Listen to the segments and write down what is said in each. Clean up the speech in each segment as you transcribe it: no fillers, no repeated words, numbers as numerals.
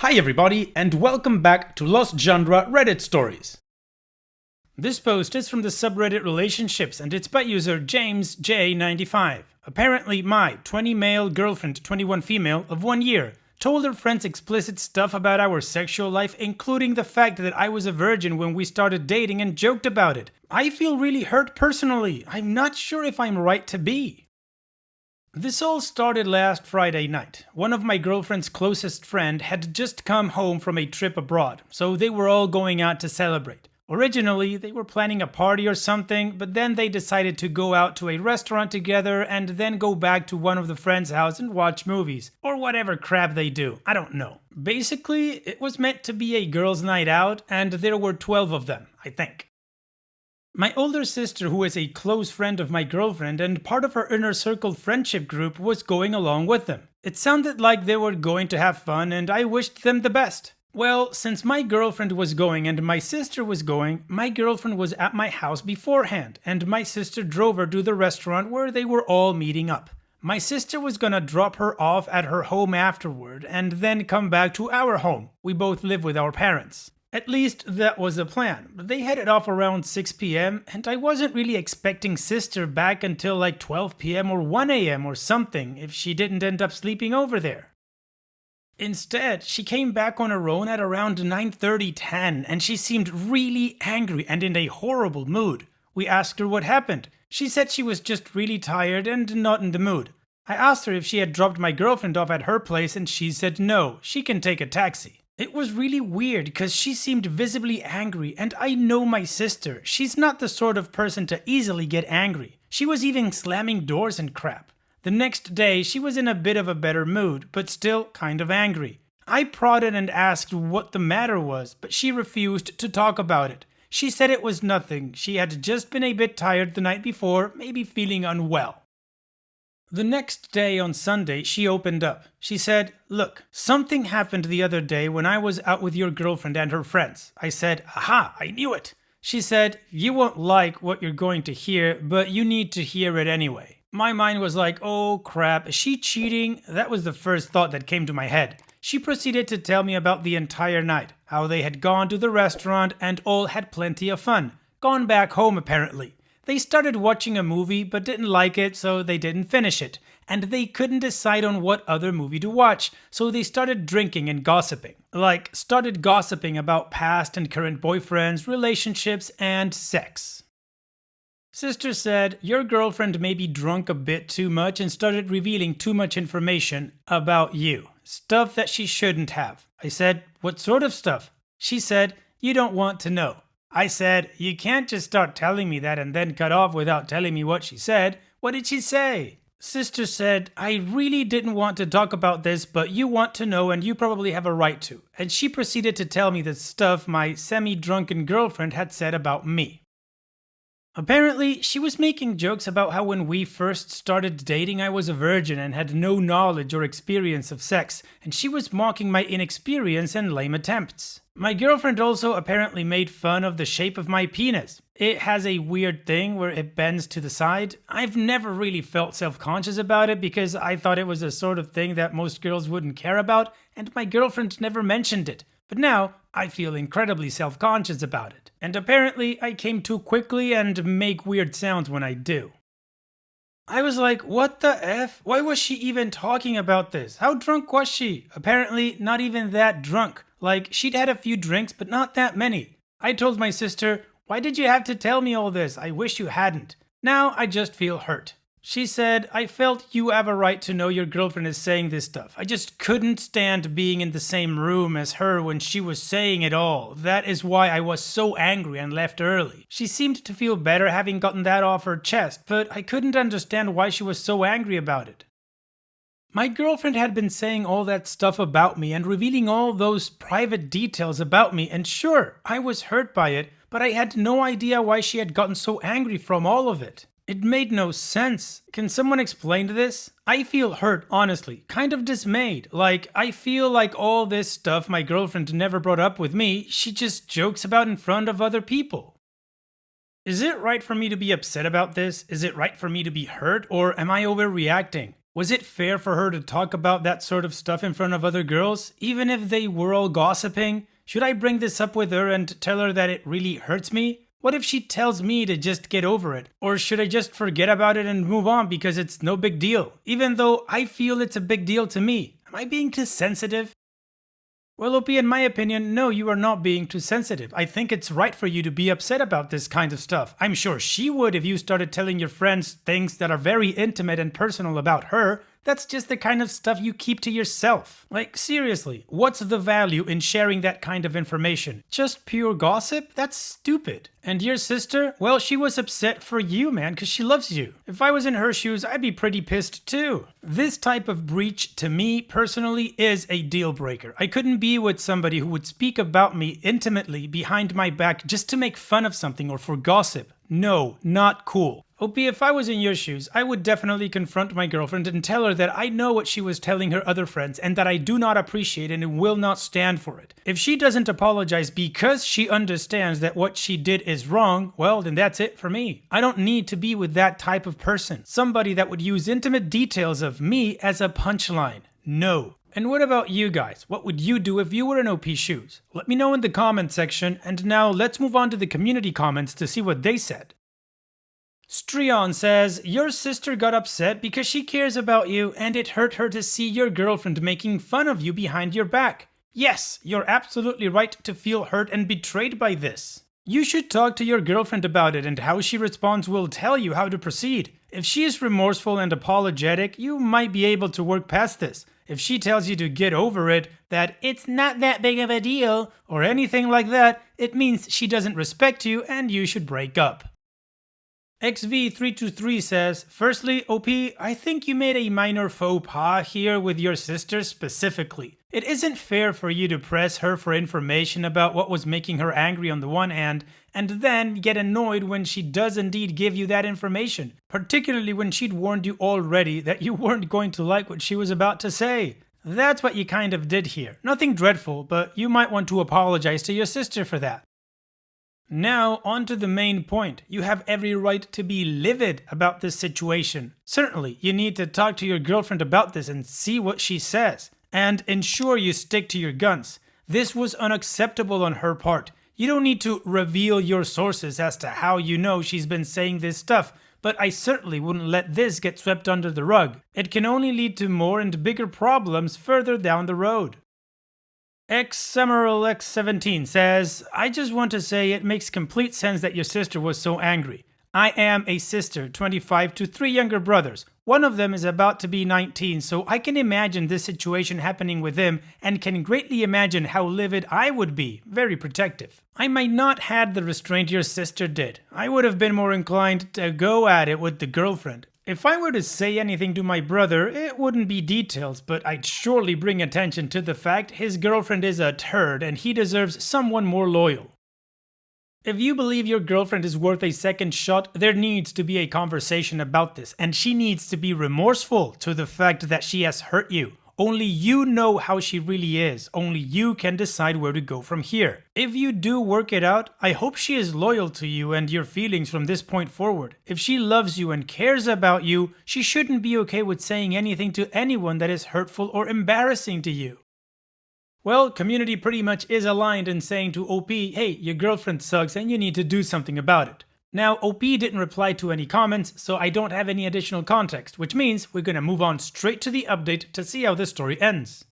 Hi everybody, and welcome back to Lost Genre Reddit Stories. This post is from the subreddit Relationships and it's by user JamesJ95. Apparently my 20 male girlfriend, 21 female of 1 year told her friends explicit stuff about our sexual life, including the fact that I was a virgin when we started dating, and joked about it. I feel really hurt personally. I'm not sure if I'm right to be. This all started last Friday night. One of my girlfriend's closest friend had just come home from a trip abroad, so they were all going out to celebrate. Originally, they were planning a party or something, but then they decided to go out to a restaurant together and then go back to one of the friends' house and watch movies. Or whatever crap they do, I don't know. Basically, it was meant to be a girls' night out, and there were 12 of them, I think. My older sister, who is a close friend of my girlfriend and part of her inner circle friendship group, was going along with them. It sounded like they were going to have fun and I wished them the best. Well, since my girlfriend was going and my sister was going, my girlfriend was at my house beforehand and my sister drove her to the restaurant where they were all meeting up. My sister was gonna drop her off at her home afterward and then come back to our home. We both live with our parents. At least that was the plan. They headed off around 6 p.m. and I wasn't really expecting sister back until like 12 p.m. or 1 a.m. or something if she didn't end up sleeping over there. Instead, she came back on her own at around 9:30, 10, and she seemed really angry and in a horrible mood. We asked her what happened. She said she was just really tired and not in the mood. I asked her if she had dropped my girlfriend off at her place and she said no, she can take a taxi. It was really weird because she seemed visibly angry, and I know my sister. She's not the sort of person to easily get angry. She was even slamming doors and crap. The next day, she was in a bit of a better mood, but still kind of angry. I prodded and asked what the matter was, but she refused to talk about it. She said it was nothing. She had just been a bit tired the night before, maybe feeling unwell. The next day on Sunday, she opened up. She said, "Look, something happened the other day when I was out with your girlfriend and her friends." I said, "Aha, I knew it." She said, "You won't like what you're going to hear, but you need to hear it anyway." My mind was like, oh crap, is she cheating? That was the first thought that came to my head. She proceeded to tell me about the entire night, how they had gone to the restaurant and all had plenty of fun. Gone back home apparently. They started watching a movie but didn't like it, so they didn't finish it. And they couldn't decide on what other movie to watch, so they started drinking and gossiping. Like, started gossiping about past and current boyfriends, relationships, and sex. Sister said, your girlfriend may be drunk a bit too much and started revealing too much information about you. Stuff that she shouldn't have. I said, what sort of stuff? She said, you don't want to know. I said, you can't just start telling me that and then cut off without telling me what she said. What did she say? Sister said, I really didn't want to talk about this, but you want to know and you probably have a right to. And she proceeded to tell me the stuff my semi-drunken girlfriend had said about me. Apparently, she was making jokes about how when we first started dating I was a virgin and had no knowledge or experience of sex, and she was mocking my inexperience and lame attempts. My girlfriend also apparently made fun of the shape of my penis. It has a weird thing where it bends to the side. I've never really felt self-conscious about it because I thought it was a sort of thing that most girls wouldn't care about, and my girlfriend never mentioned it. But now, I feel incredibly self-conscious about it. And apparently, I came too quickly and make weird sounds when I do. I was like, what the F? Why was she even talking about this? How drunk was she? Apparently, not even that drunk. Like, she'd had a few drinks, but not that many. I told my sister, why did you have to tell me all this? I wish you hadn't. Now, I just feel hurt. She said, I felt you have a right to know your girlfriend is saying this stuff. I just couldn't stand being in the same room as her when she was saying it all. That is why I was so angry and left early. She seemed to feel better having gotten that off her chest, but I couldn't understand why she was so angry about it. My girlfriend had been saying all that stuff about me and revealing all those private details about me, and sure, I was hurt by it, but I had no idea why she had gotten so angry from all of it. It made no sense. Can someone explain this? I feel hurt, honestly. Kind of dismayed. Like, I feel like all this stuff my girlfriend never brought up with me, she just jokes about in front of other people. Is it right for me to be upset about this? Is it right for me to be hurt? Or am I overreacting? Was it fair for her to talk about that sort of stuff in front of other girls, even if they were all gossiping? Should I bring this up with her and tell her that it really hurts me? What if she tells me to just get over it? Or should I just forget about it and move on because it's no big deal, even though I feel it's a big deal to me? Am I being too sensitive? Well, OP, in my opinion, no, you are not being too sensitive. I think it's right for you to be upset about this kind of stuff. I'm sure she would if you started telling your friends things that are very intimate and personal about her. That's just the kind of stuff you keep to yourself. Like, seriously, what's the value in sharing that kind of information? Just pure gossip? That's stupid. And your sister? Well, she was upset for you, man, because she loves you. If I was in her shoes, I'd be pretty pissed too. This type of breach, to me, personally, is a deal breaker. I couldn't be with somebody who would speak about me intimately behind my back just to make fun of something or for gossip. No, not cool. OP, if I was in your shoes, I would definitely confront my girlfriend and tell her that I know what she was telling her other friends and that I do not appreciate it and will not stand for it. If she doesn't apologize because she understands that what she did is wrong, well, then that's it for me. I don't need to be with that type of person. Somebody that would use intimate details of me as a punchline. No. And what about you guys? What would you do if you were in OP's shoes? Let me know in the comment section, and now let's move on to the community comments to see what they said. Strion says, your sister got upset because she cares about you and it hurt her to see your girlfriend making fun of you behind your back. Yes, you're absolutely right to feel hurt and betrayed by this. You should talk to your girlfriend about it, and how she responds will tell you how to proceed. If she is remorseful and apologetic, you might be able to work past this. If she tells you to get over it, that it's not that big of a deal, or anything like that, it means she doesn't respect you and you should break up. XV323 says, firstly, OP, I think you made a minor faux pas here with your sister specifically. It isn't fair for you to press her for information about what was making her angry on the one hand, and then get annoyed when she does indeed give you that information, particularly when she'd warned you already that you weren't going to like what she was about to say. That's what you kind of did here. Nothing dreadful, but you might want to apologize to your sister for that. Now, on to the main point. You have every right to be livid about this situation. Certainly, you need to talk to your girlfriend about this and see what she says. And ensure you stick to your guns. This was unacceptable on her part. You don't need to reveal your sources as to how you know she's been saying this stuff, but I certainly wouldn't let this get swept under the rug. It can only lead to more and bigger problems further down the road. XSummeralX17 says, I just want to say it makes complete sense that your sister was so angry. I am a sister, 25, to 3 younger brothers. One of them is about to be 19, so I can imagine this situation happening with him and can greatly imagine how livid I would be, very protective. I might not had the restraint your sister did. I would have been more inclined to go at it with the girlfriend. If I were to say anything to my brother, it wouldn't be details, but I'd surely bring attention to the fact his girlfriend is a turd and he deserves someone more loyal. If you believe your girlfriend is worth a second shot, there needs to be a conversation about this, and she needs to be remorseful to the fact that she has hurt you. Only you know how she really is. Only you can decide where to go from here. If you do work it out, I hope she is loyal to you and your feelings from this point forward. If she loves you and cares about you, she shouldn't be okay with saying anything to anyone that is hurtful or embarrassing to you. Well, community pretty much is aligned in saying to OP, hey, your girlfriend sucks and you need to do something about it. Now, OP didn't reply to any comments, so I don't have any additional context, which means we're gonna move on straight to the update to see how this story ends.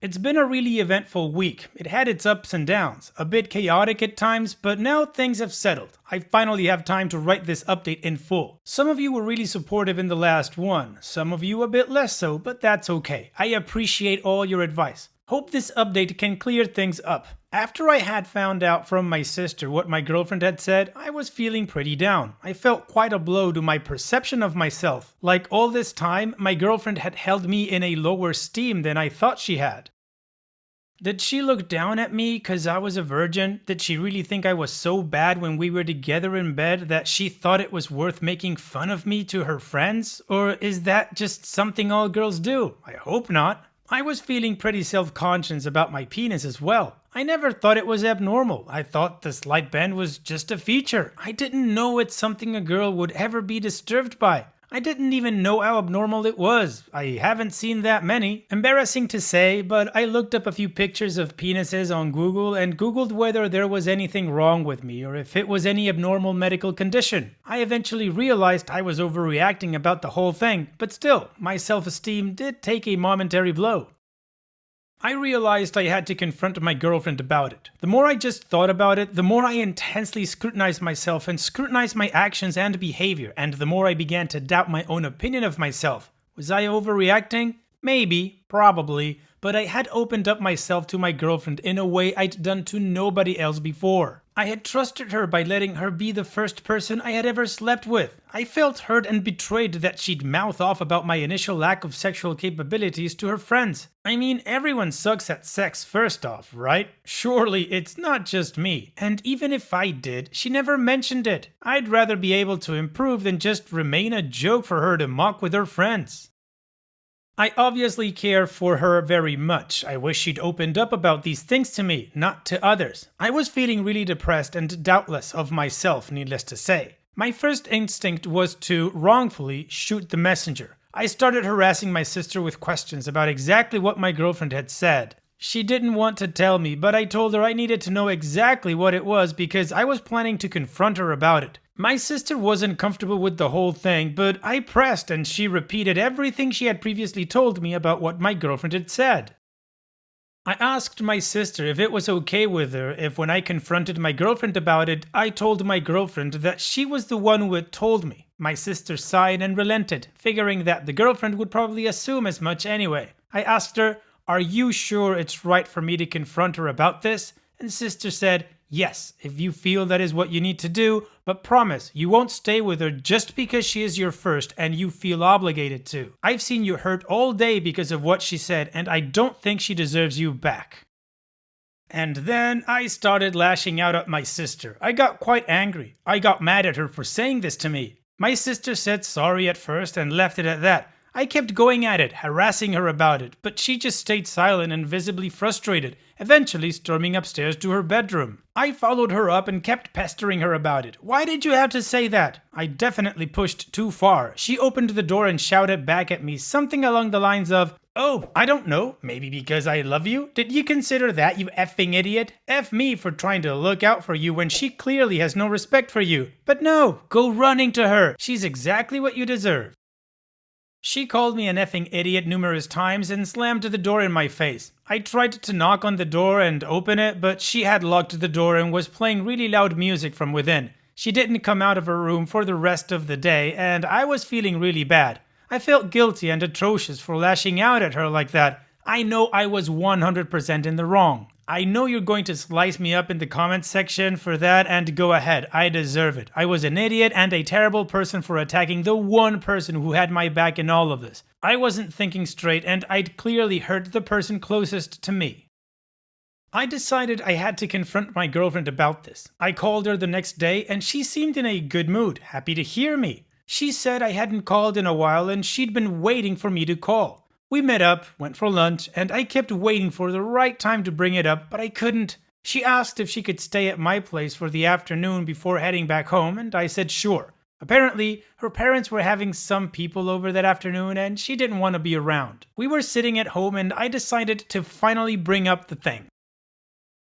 It's been a really eventful week. It had its ups and downs, a bit chaotic at times, but now things have settled. I finally have time to write this update in full. Some of you were really supportive in the last one, some of you a bit less so, but that's okay. I appreciate all your advice. Hope this update can clear things up. After I had found out from my sister what my girlfriend had said, I was feeling pretty down. I felt quite a blow to my perception of myself. Like all this time, my girlfriend had held me in a lower esteem than I thought she had. Did she look down at me because I was a virgin? Did she really think I was so bad when we were together in bed that she thought it was worth making fun of me to her friends? Or is that just something all girls do? I hope not. I was feeling pretty self-conscious about my penis as well. I never thought it was abnormal. I thought the slight bend was just a feature. I didn't know it's something a girl would ever be disturbed by. I didn't even know how abnormal it was. I haven't seen that many. Embarrassing to say, but I looked up a few pictures of penises on Google and Googled whether there was anything wrong with me or if it was any abnormal medical condition. I eventually realized I was overreacting about the whole thing, but still, my self-esteem did take a momentary blow. I realized I had to confront my girlfriend about it. The more I just thought about it, the more I intensely scrutinized myself and scrutinized my actions and behavior, and the more I began to doubt my own opinion of myself. Was I overreacting? Maybe, probably, but I had opened up myself to my girlfriend in a way I'd done to nobody else before. I had trusted her by letting her be the first person I had ever slept with. I felt hurt and betrayed that she'd mouth off about my initial lack of sexual capabilities to her friends. I mean, everyone sucks at sex first off, right? Surely it's not just me. And even if I did, she never mentioned it. I'd rather be able to improve than just remain a joke for her to mock with her friends. I obviously care for her very much. I wish she'd opened up about these things to me, not to others. I was feeling really depressed and doubtless of myself, needless to say. My first instinct was to wrongfully shoot the messenger. I started harassing my sister with questions about exactly what my girlfriend had said. She didn't want to tell me, but I told her I needed to know exactly what it was because I was planning to confront her about it. My sister wasn't comfortable with the whole thing, but I pressed and she repeated everything she had previously told me about what my girlfriend had said. I asked my sister if it was okay with her if when I confronted my girlfriend about it, I told my girlfriend that she was the one who had told me. My sister sighed and relented, figuring that the girlfriend would probably assume as much anyway. I asked her, "Are you sure it's right for me to confront her about this?" And sister said, "Yes, if you feel that is what you need to do, but promise you won't stay with her just because she is your first and you feel obligated to. I've seen you hurt all day because of what she said and I don't think she deserves you back." And then I started lashing out at my sister. I got quite angry. I got mad at her for saying this to me. My sister said sorry at first and left it at that. I kept going at it, harassing her about it, but she just stayed silent and visibly frustrated, eventually storming upstairs to her bedroom. I followed her up and kept pestering her about it. "Why did you have to say that?" I definitely pushed too far. She opened the door and shouted back at me something along the lines of, "Oh, I don't know, maybe because I love you? Did you consider that, you effing idiot? F me for trying to look out for you when she clearly has no respect for you. But no, go running to her. She's exactly what you deserve." She called me an effing idiot numerous times and slammed the door in my face. I tried to knock on the door and open it, but she had locked the door and was playing really loud music from within. She didn't come out of her room for the rest of the day, and I was feeling really bad. I felt guilty and atrocious for lashing out at her like that. I know I was 100% in the wrong. I know you're going to slice me up in the comments section for that, and go ahead, I deserve it. I was an idiot and a terrible person for attacking the one person who had my back in all of this. I wasn't thinking straight and I'd clearly hurt the person closest to me. I decided I had to confront my girlfriend about this. I called her the next day and she seemed in a good mood, happy to hear me. She said I hadn't called in a while and she'd been waiting for me to call. We met up, went for lunch, and I kept waiting for the right time to bring it up, but I couldn't. She asked if she could stay at my place for the afternoon before heading back home, and I said sure. Apparently, her parents were having some people over that afternoon, and she didn't want to be around. We were sitting at home, and I decided to finally bring up the thing.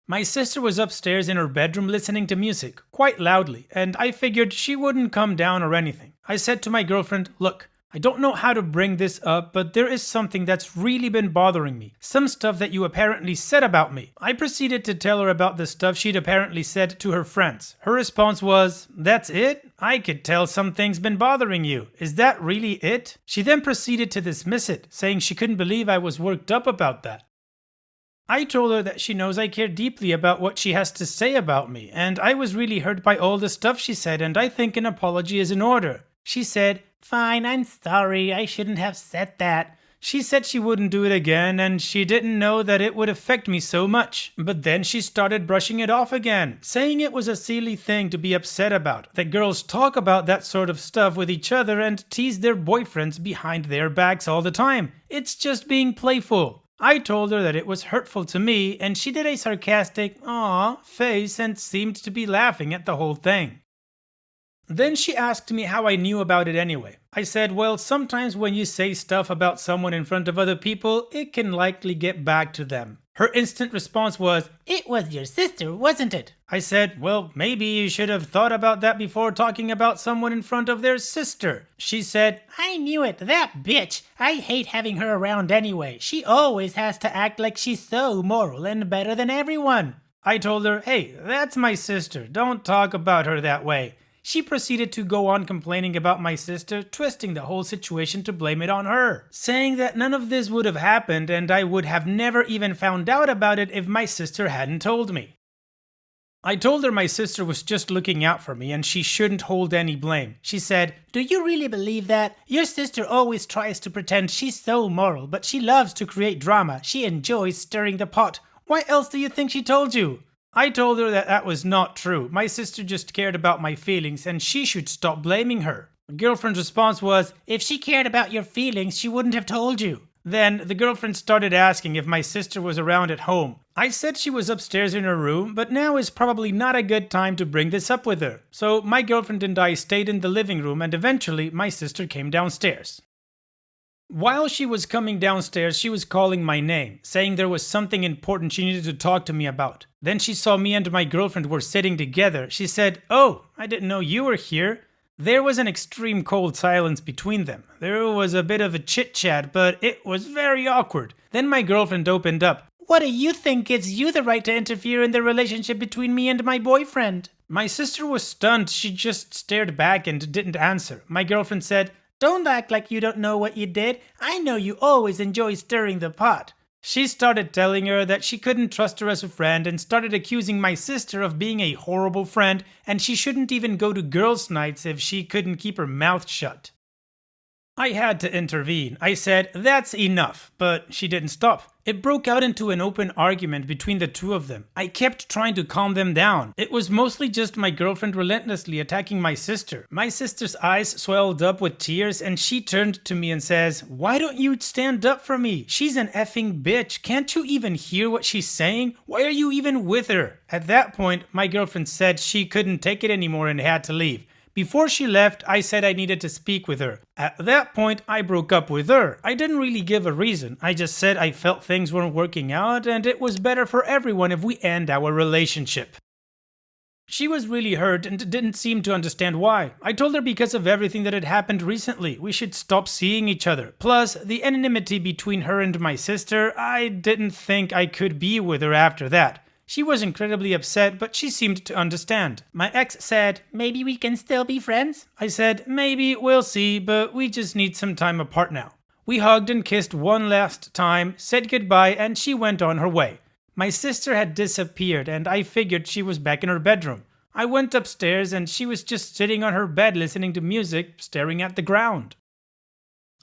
My sister was upstairs in her bedroom listening to music, quite loudly, and I figured she wouldn't come down or anything. I said to my girlfriend, "Look, I don't know how to bring this up, but there is something that's really been bothering me. Some stuff that you apparently said about me." I proceeded to tell her about the stuff she'd apparently said to her friends. Her response was, "That's it? I could tell something's been bothering you. Is that really it?" She then proceeded to dismiss it, saying she couldn't believe I was worked up about that. I told her that she knows I care deeply about what she has to say about me, and I was really hurt by all the stuff she said, and I think an apology is in order. She said, "Fine, I'm sorry, I shouldn't have said that." She said she wouldn't do it again, and she didn't know that it would affect me so much. But then she started brushing it off again, saying it was a silly thing to be upset about, that girls talk about that sort of stuff with each other and tease their boyfriends behind their backs all the time. It's just being playful. I told her that it was hurtful to me, and she did a sarcastic "aww" face and seemed to be laughing at the whole thing. Then she asked me how I knew about it anyway. I said, well, sometimes when you say stuff about someone in front of other people, it can likely get back to them. Her instant response was, "It was your sister, wasn't it?" I said, well, maybe you should have thought about that before talking about someone in front of their sister. She said, "I knew it, that bitch. I hate having her around anyway. She always has to act like she's so moral and better than everyone." I told her, hey, that's my sister. Don't talk about her that way. She proceeded to go on complaining about my sister, twisting the whole situation to blame it on her, saying that none of this would have happened and I would have never even found out about it if my sister hadn't told me. I told her my sister was just looking out for me and she shouldn't hold any blame. She said, "Do you really believe that? Your sister always tries to pretend she's so moral, but she loves to create drama. She enjoys stirring the pot. Why else do you think she told you?" I told her that was not true. My sister just cared about my feelings and she should stop blaming her. My girlfriend's response was, "If she cared about your feelings, she wouldn't have told you." Then the girlfriend started asking if my sister was around at home. I said she was upstairs in her room, but now is probably not a good time to bring this up with her. So my girlfriend and I stayed in the living room and eventually my sister came downstairs. While she was coming downstairs, she was calling my name, saying there was something important she needed to talk to me about. Then she saw me and my girlfriend were sitting together. She said, "Oh, I didn't know you were here." There was an extreme cold silence between them. There was a bit of a chit-chat, but it was very awkward. Then my girlfriend opened up. "What do you think gives you the right to interfere in the relationship between me and my boyfriend?" My sister was stunned. She just stared back and didn't answer. My girlfriend said, "Don't act like you don't know what you did. I know you always enjoy stirring the pot." She started telling her that she couldn't trust her as a friend and started accusing my sister of being a horrible friend and she shouldn't even go to girls' nights if she couldn't keep her mouth shut. I had to intervene. I said, "That's enough," but she didn't stop. It broke out into an open argument between the two of them. I kept trying to calm them down. It was mostly just my girlfriend relentlessly attacking my sister. My sister's eyes swelled up with tears and she turned to me and says, "Why don't you stand up for me? She's an effing bitch. Can't you even hear what she's saying? Why are you even with her?" At that point, my girlfriend said she couldn't take it anymore and had to leave. Before she left, I said I needed to speak with her. At that point, I broke up with her. I didn't really give a reason. I just said I felt things weren't working out and it was better for everyone if we end our relationship. She was really hurt and didn't seem to understand why. I told her because of everything that had happened recently, we should stop seeing each other. Plus, the anonymity between her and my sister, I didn't think I could be with her after that. She was incredibly upset, but she seemed to understand. My ex said, "Maybe we can still be friends?" I said, "Maybe, we'll see, but we just need some time apart now." We hugged and kissed one last time, said goodbye, and she went on her way. My sister had disappeared, and I figured she was back in her bedroom. I went upstairs, and she was just sitting on her bed listening to music, staring at the ground.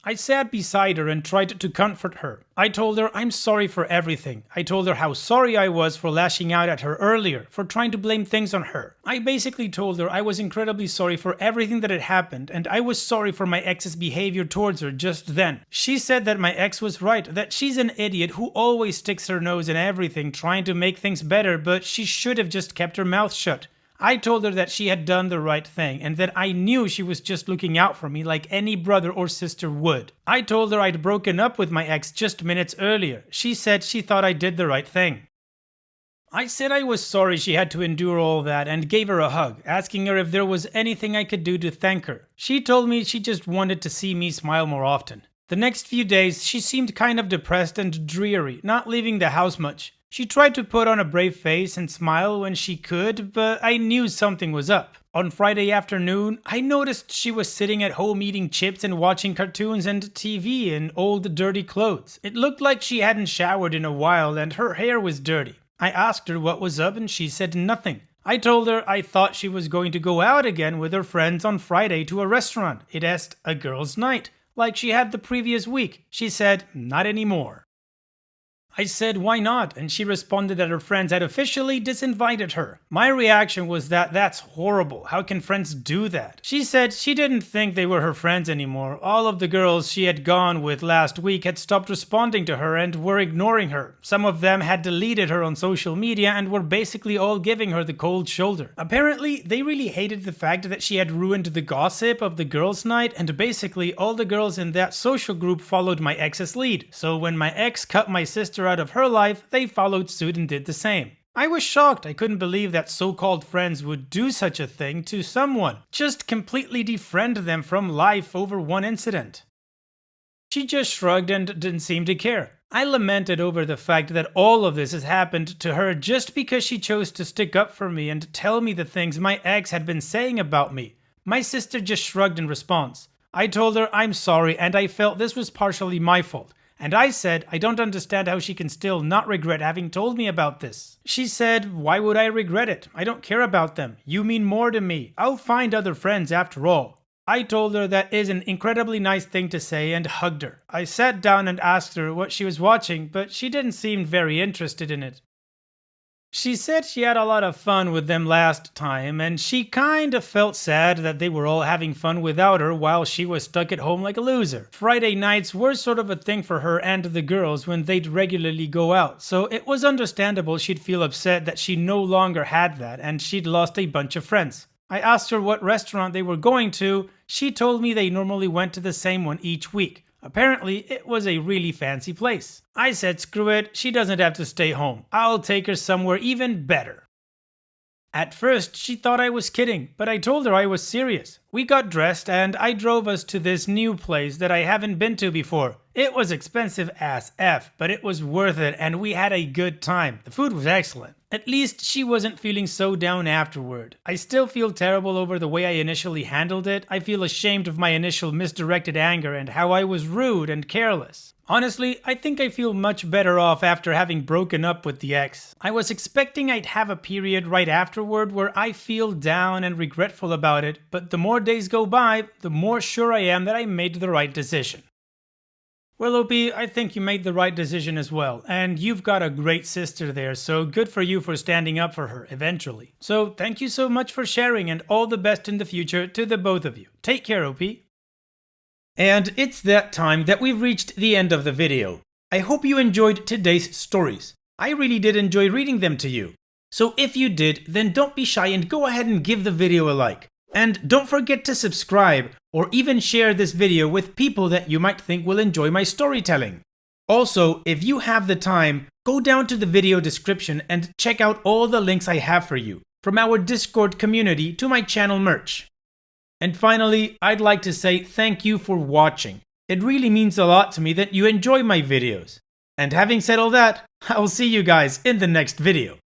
I sat beside her and tried to comfort her. I told her I'm sorry for everything. I told her how sorry I was for lashing out at her earlier, for trying to blame things on her. I basically told her I was incredibly sorry for everything that had happened and I was sorry for my ex's behavior towards her just then. She said that my ex was right, that she's an idiot who always sticks her nose in everything trying to make things better, but she should have just kept her mouth shut. I told her that she had done the right thing and that I knew she was just looking out for me like any brother or sister would. I told her I'd broken up with my ex just minutes earlier. She said she thought I did the right thing. I said I was sorry she had to endure all that and gave her a hug, asking her if there was anything I could do to thank her. She told me she just wanted to see me smile more often. The next few days, she seemed kind of depressed and dreary, not leaving the house much. She tried to put on a brave face and smile when she could, but I knew something was up. On Friday afternoon, I noticed she was sitting at home eating chips and watching cartoons and TV in old dirty clothes. It looked like she hadn't showered in a while and her hair was dirty. I asked her what was up and she said nothing. I told her I thought she was going to go out again with her friends on Friday to a restaurant. It asked a girls' night, like she had the previous week. She said, not anymore. I said why not, and she responded that her friends had officially disinvited her. My reaction was that that's horrible. How can friends do that? She said she didn't think they were her friends anymore. All of the girls she had gone with last week had stopped responding to her and were ignoring her. Some of them had deleted her on social media and were basically all giving her the cold shoulder. Apparently, they really hated the fact that she had ruined the gossip of the girls' night, and basically all the girls in that social group followed my ex's lead. So when my ex cut my sister out of her life, they followed suit and did the same. I was shocked. I couldn't believe that so-called friends would do such a thing to someone. Just completely defriend them from life over one incident. She just shrugged and didn't seem to care. I lamented over the fact that all of this has happened to her just because she chose to stick up for me and tell me the things my ex had been saying about me. My sister just shrugged in response. I told her I'm sorry and I felt this was partially my fault. And I said, I don't understand how she can still not regret having told me about this. She said, why would I regret it? I don't care about them. You mean more to me. I'll find other friends after all. I told her that is an incredibly nice thing to say and hugged her. I sat down and asked her what she was watching, but she didn't seem very interested in it. She said she had a lot of fun with them last time, and she kinda felt sad that they were all having fun without her while she was stuck at home like a loser. Friday nights were sort of a thing for her and the girls when they'd regularly go out, so it was understandable she'd feel upset that she no longer had that and she'd lost a bunch of friends. I asked her what restaurant they were going to. She told me they normally went to the same one each week. Apparently, it was a really fancy place. I said screw it, she doesn't have to stay home. I'll take her somewhere even better. At first, she thought I was kidding, but I told her I was serious. We got dressed and I drove us to this new place that I haven't been to before. It was expensive as F, but it was worth it and we had a good time. The food was excellent. At least she wasn't feeling so down afterward. I still feel terrible over the way I initially handled it. I feel ashamed of my initial misdirected anger and how I was rude and careless. Honestly, I think I feel much better off after having broken up with the ex. I was expecting I'd have a period right afterward where I feel down and regretful about it, but the more days go by, the more sure I am that I made the right decision. Well, OP, I think you made the right decision as well, and you've got a great sister there, so good for you for standing up for her eventually. So thank you so much for sharing and all the best in the future to the both of you. Take care, OP. And it's that time that we've reached the end of the video. I hope you enjoyed today's stories. I really did enjoy reading them to you. So if you did, then don't be shy and go ahead and give the video a like. And don't forget to subscribe or even share this video with people that you might think will enjoy my storytelling. Also, if you have the time, go down to the video description and check out all the links I have for you, from our Discord community to my channel merch. And finally, I'd like to say thank you for watching. It really means a lot to me that you enjoy my videos. And having said all that, I'll see you guys in the next video.